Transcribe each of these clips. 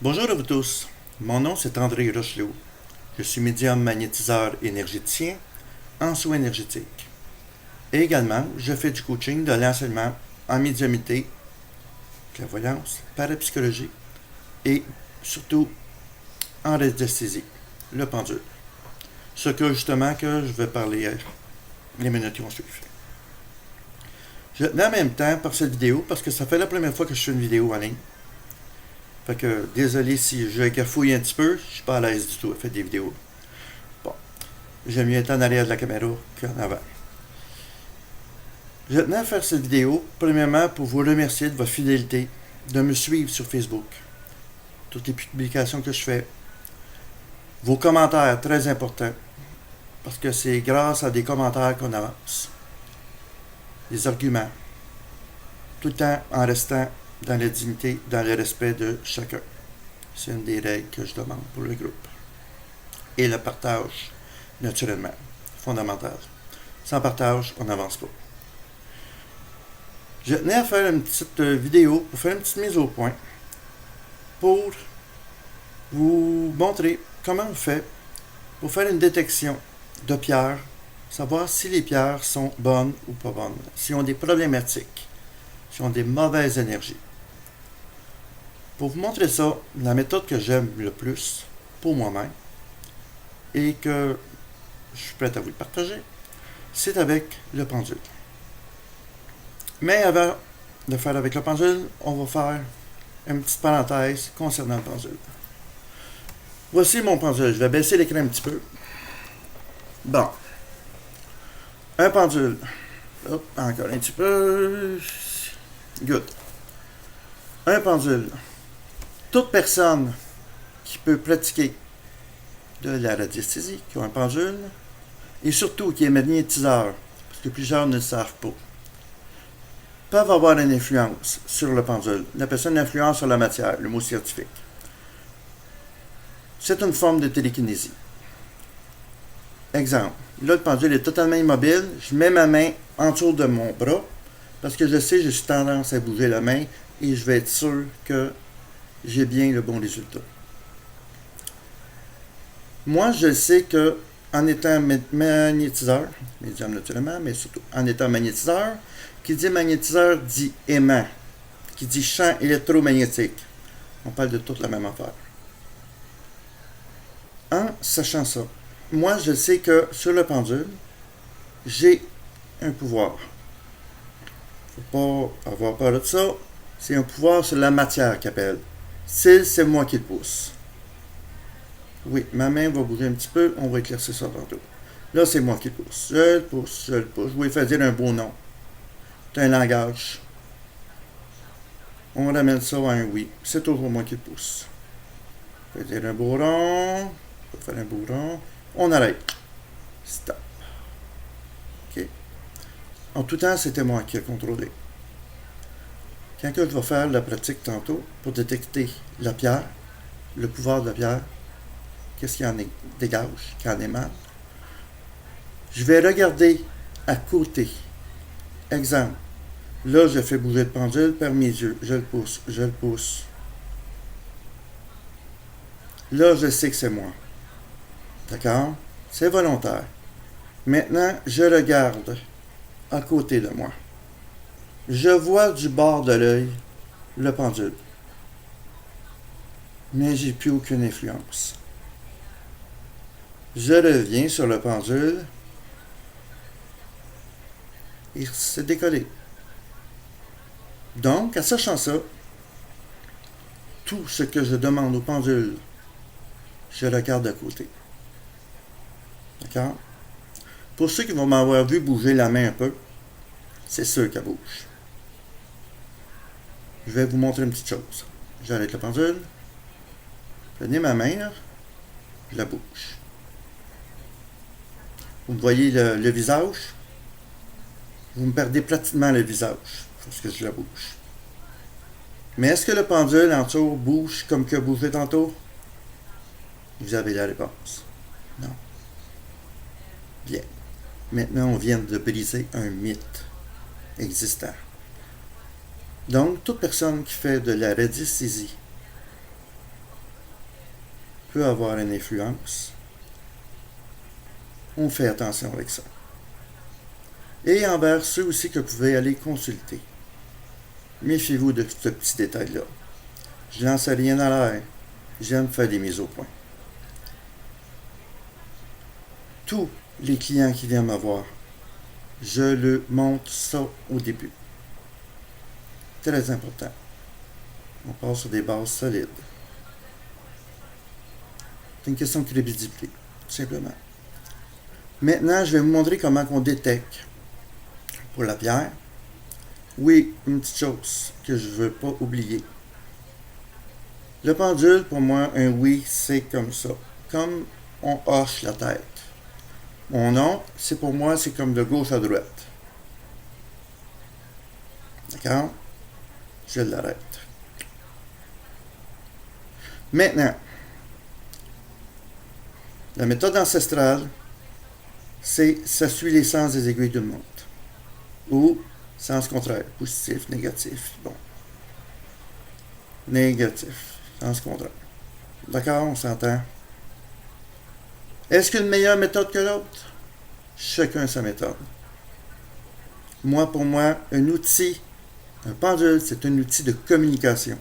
Bonjour à vous tous. Mon nom c'est André Rochelot. Je suis médium magnétiseur énergéticien en soins énergétiques. Et également, je fais du coaching de l'enseignement en médiumité, clairvoyance, parapsychologie et surtout en radiesthésie, le pendule. Ce que justement que je vais parler les minutes qui vont suivre. Je tenais en même temps par cette vidéo parce que ça fait la première fois que je fais une vidéo en ligne. Fait que désolé si je gafouille un petit peu, je suis pas à l'aise du tout à faire des vidéos. Bon, j'aime mieux être en arrière de la caméra qu'en avant. Je tenais à faire cette vidéo, premièrement pour vous remercier de votre fidélité, de me suivre sur Facebook, toutes les publications que je fais, vos commentaires très importants, parce que c'est grâce à des commentaires qu'on avance, des arguments, tout le temps en restant dans la dignité, dans le respect de chacun. C'est une des règles que je demande pour le groupe. Et le partage, naturellement, fondamental. Sans partage, on n'avance pas. Je tenais à faire une petite vidéo pour faire une petite mise au point pour vous montrer comment on fait pour faire une détection de pierres, savoir si les pierres sont bonnes ou pas bonnes, si ont des problématiques, si ont des mauvaises énergies. Pour vous montrer ça, la méthode que j'aime le plus pour moi-même et que je suis prêt à vous le partager, c'est avec le pendule. Mais avant de faire avec le pendule, on va faire une petite parenthèse concernant le pendule. Voici mon pendule. Je vais baisser l'écran un petit peu. Bon. Un pendule. Hop, encore un petit peu. Good. Un pendule. Toute personne qui peut pratiquer de la radiesthésie, qui a un pendule, et surtout qui est magnétiseur, parce que plusieurs ne le savent pas, peuvent avoir une influence sur le pendule. On appelle ça une influence sur la matière, le mot scientifique. C'est une forme de télékinésie. Exemple, là le pendule est totalement immobile, je mets ma main en dessous de mon bras, parce que je sais, j'ai tendance à bouger la main, et je vais être sûr que j'ai bien le bon résultat. Moi, je sais que en étant magnétiseur, médium naturellement, mais surtout en étant magnétiseur, qui dit magnétiseur dit aimant, qui dit champ électromagnétique. On parle de toute la même affaire. En sachant ça, moi je sais que sur le pendule, j'ai un pouvoir. Faut pas avoir peur de ça. C'est un pouvoir sur la matière qu'il appelle. C'est moi qui le pousse. Oui, ma main va bouger un petit peu, on va éclaircir ça tantôt. Là, c'est moi qui le pousse. Je le pousse, je le pousse. Je vais faire dire un beau nom. C'est un langage. On ramène ça à un oui. C'est toujours moi qui le pousse. Je vais dire un beau rond. Je vais faire un beau rond. On arrête. Stop. OK. En tout temps, c'était moi qui ai contrôlé. Quand je vais faire la pratique tantôt pour détecter la pierre, le pouvoir de la pierre, qu'est-ce qu'il en dégage, qu'il en émane, je vais regarder à côté. Exemple, là, je fais bouger le pendule par mes yeux. Je le pousse, je le pousse. Là, je sais que c'est moi. D'accord? C'est volontaire. Maintenant, je regarde à côté de moi. Je vois du bord de l'œil le pendule. Mais j'ai plus aucune influence. Je reviens sur le pendule. Il s'est décollé. Donc, en sachant ça, tout ce que je demande au pendule, je regarde à côté. D'accord? Pour ceux qui vont m'avoir vu bouger la main un peu, c'est sûr qu'elle bouge. Je vais vous montrer une petite chose. J'arrête le pendule. Prenez ma main, là, je la bouge. Vous me voyez le visage? Vous me perdez pratiquement le visage parce que je la bouge. Mais est-ce que le pendule en dessous bouge comme que bougé tantôt? Vous avez la réponse. Non. Bien. Maintenant, on vient de briser un mythe existant. Donc, toute personne qui fait de la radiesthésie peut avoir une influence. On fait attention avec ça. Et envers ceux aussi que vous pouvez aller consulter. Méfiez-vous de ce petit détail-là. Je lance rien à l'air. J'aime faire des mises au point. Tous les clients qui viennent me voir, je leur montre ça au début. Très important. On part sur des bases solides. C'est une question de crédibilité, tout simplement. Maintenant, je vais vous montrer comment on détecte pour la pierre. Oui, une petite chose que je ne veux pas oublier. Le pendule, pour moi, un oui, c'est comme ça. Comme on hoche la tête. Mon non, c'est pour moi, c'est comme de gauche à droite. D'accord? Je l'arrête. Maintenant, la méthode ancestrale, c'est ça suit les sens des aiguilles d'une montre. Ou sens contraire, positif, négatif. Bon. Négatif, sens contraire. D'accord, on s'entend? Est-ce qu'il y a une meilleure méthode que l'autre? Chacun sa méthode. Moi, pour moi, un pendule, c'est un outil de communication.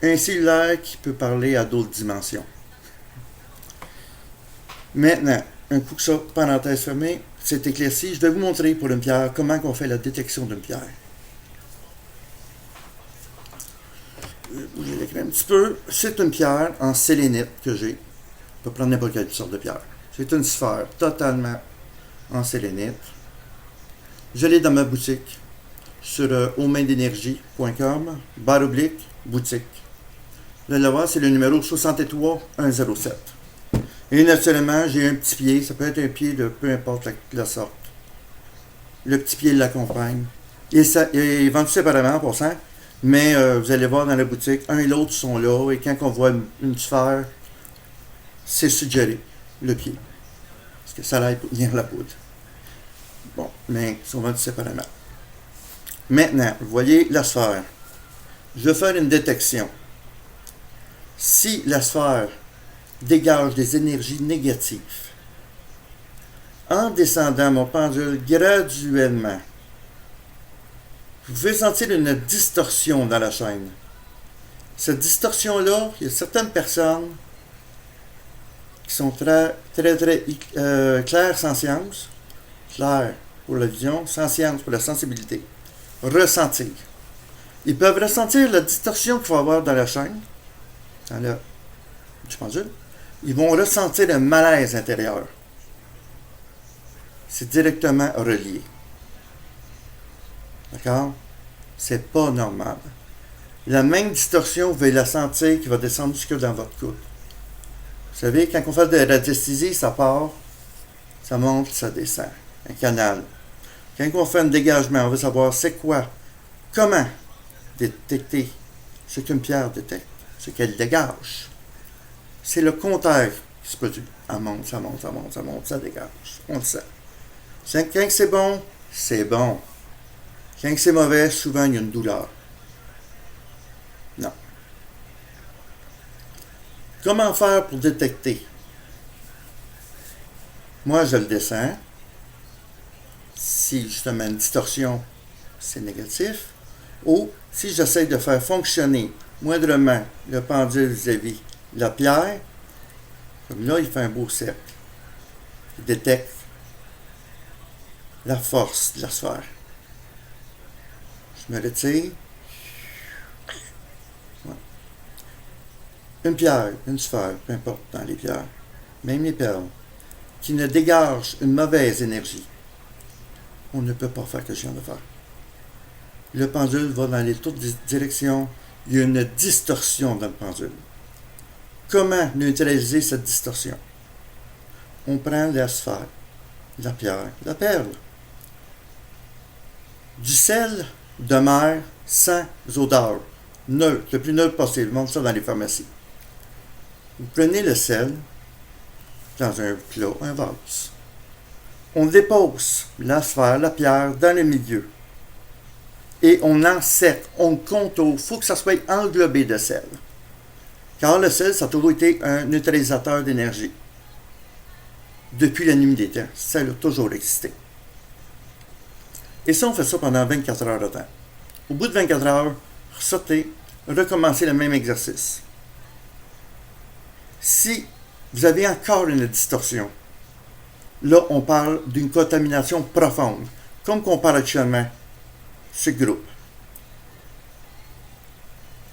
Un cellulaire qui peut parler à d'autres dimensions. Maintenant, un coup que ça, parenthèse fermée, c'est éclairci. Je vais vous montrer pour une pierre comment on fait la détection d'une pierre. Je vais bouger l'écran un petit peu. C'est une pierre en sélénite que j'ai. On peut prendre n'importe quelle sorte de pierre. C'est une sphère totalement en sélénite. Je l'ai dans ma boutique sur aumaindenergie.com, /boutique. Vous allez voir, c'est le numéro 63107. Et naturellement, j'ai un petit pied. Ça peut être un pied de peu importe la sorte. Le petit pied l'accompagne. Il est vendu séparément pour ça. Mais vous allez voir dans la boutique, un et l'autre sont là. Et quand on voit une sphère, c'est suggéré, le pied. Parce que ça l'aide pour tenir la poudre. Bon, mais ils sont vendus séparément. Maintenant, vous voyez la sphère. Je vais faire une détection. Si la sphère dégage des énergies négatives, en descendant mon pendule graduellement, vous pouvez sentir une distorsion dans la chaîne. Cette distorsion-là, il y a certaines personnes qui sont très claires sans science, claires pour la vision, sans science pour la sensibilité. Ressentir. Ils peuvent ressentir la distorsion qu'il faut avoir dans la chaîne, du pendule. Ils vont ressentir un malaise intérieur. C'est directement relié. D'accord? C'est pas normal. La même distorsion, vous allez la sentir qui va descendre jusque dans votre coude. Vous savez, quand on fait de la radiesthésie, ça part, ça monte, ça descend. Un canal. Quand on fait un dégagement, on veut savoir c'est quoi, comment détecter ce qu'une pierre détecte, ce qu'elle dégage. C'est le contraire qui se produit. Ça monte, ça monte, ça monte, ça monte, ça dégage. On le sait. Quand c'est bon, c'est bon. Quand c'est mauvais, souvent il y a une douleur. Non. Comment faire pour détecter? Moi, je le descends. Si justement une distorsion, c'est négatif. Ou si j'essaie de faire fonctionner moindrement le pendule vis-à-vis la pierre, comme là, il fait un beau cercle. Il détecte la force de la sphère. Je me retire. Ouais. Une pierre, une sphère, peu importe dans les pierres, même les perles, qui ne dégage une mauvaise énergie, on ne peut pas faire ce que je viens de faire. Le pendule va dans les toutes directions. Il y a une distorsion dans le pendule. Comment neutraliser cette distorsion? On prend la sphère, la pierre, la perle. Du sel de mer sans odeur, neutre, le plus neutre possible. On montre ça dans les pharmacies. Vous prenez le sel dans un plat, un vase. On dépose la sphère, la pierre dans le milieu. Et on encercle, on contourne. Il faut que ça soit englobé de sel. car le sel, ça a toujours été un neutralisateur d'énergie. Depuis la nuit des temps, ça a toujours existé. Et ça, on fait ça pendant 24 heures de temps. Au bout de 24 heures, ressortez, recommencez le même exercice. Si vous avez encore une distorsion, là, on parle d'une contamination profonde, comme qu'on parle actuellement, ce groupe.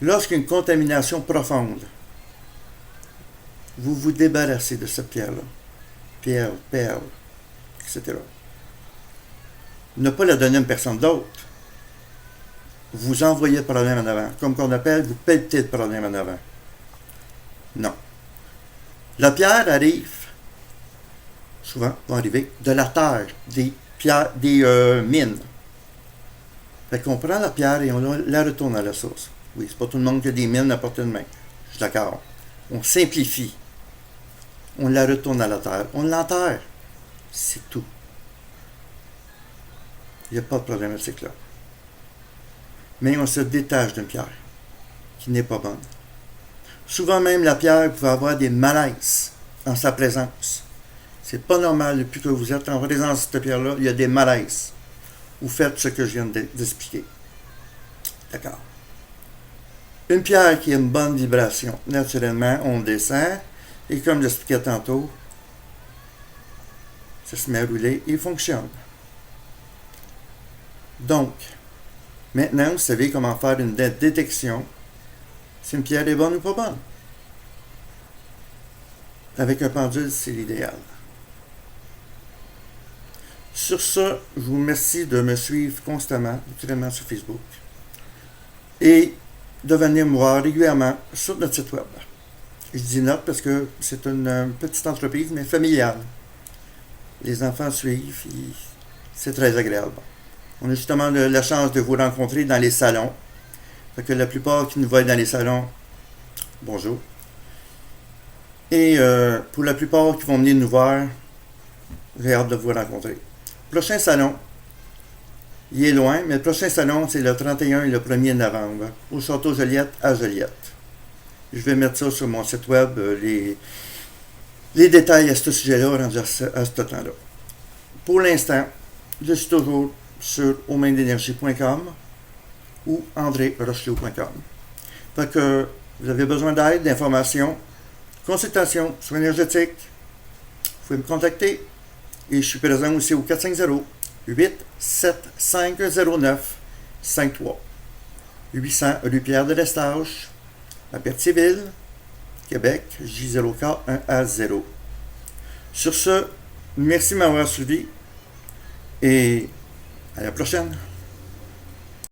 Lorsqu'une contamination profonde, vous vous débarrassez de cette pierre-là, pierre, perle, etc. Ne pas la donner à une personne d'autre. Vous envoyez le problème en avant. Comme qu'on appelle, vous pelletez le problème en avant. Non. La pierre arrive, souvent, va arriver de la terre, des pierres, des mines. Fait qu'on prend la pierre et on la retourne à la source. Oui, c'est pas tout le monde qui a des mines à portée de main. Je suis d'accord. On simplifie. On la retourne à la terre. On l'enterre. C'est tout. Il n'y a pas de problématique là. Mais on se détache d'une pierre qui n'est pas bonne. Souvent même, la pierre, vous pouvez avoir des malaises en sa présence. C'est pas normal, depuis que vous êtes en présence de cette pierre-là, il y a des malaises. Vous faites ce que je viens d'expliquer. D'accord. Une pierre qui a une bonne vibration, naturellement, on descend, et comme j'expliquais tantôt, ça se met à rouler et fonctionne. Donc, maintenant, vous savez comment faire une détection si une pierre est bonne ou pas bonne. Avec un pendule, c'est l'idéal. Sur ce, je vous remercie de me suivre constamment, naturellement sur Facebook, et de venir me voir régulièrement sur notre site web. Je dis notre parce que c'est une petite entreprise, mais familiale. Les enfants suivent, c'est très agréable. On a justement la chance de vous rencontrer dans les salons. Fait que la plupart qui nous voient dans les salons, bonjour. Et pour la plupart qui vont venir nous voir, j'ai hâte de vous rencontrer. Prochain salon, il est loin, mais le prochain salon, c'est le 31 et le 1er novembre, au Château Joliette à Joliette. Je vais mettre ça sur mon site web, les détails à ce sujet-là, rendus à ce temps-là. Pour l'instant, je suis toujours sur aumaindenergie.com ou andrérochelot.com. Fait que vous avez besoin d'aide, d'informations, consultation, soins énergétiques, vous pouvez me contacter. Et je suis présent aussi au 450-875-09-53. 800 rue Pierre de l'Estache, à Berthierville, Québec, J0K1A0. Sur ce, merci de m'avoir suivi et à la prochaine.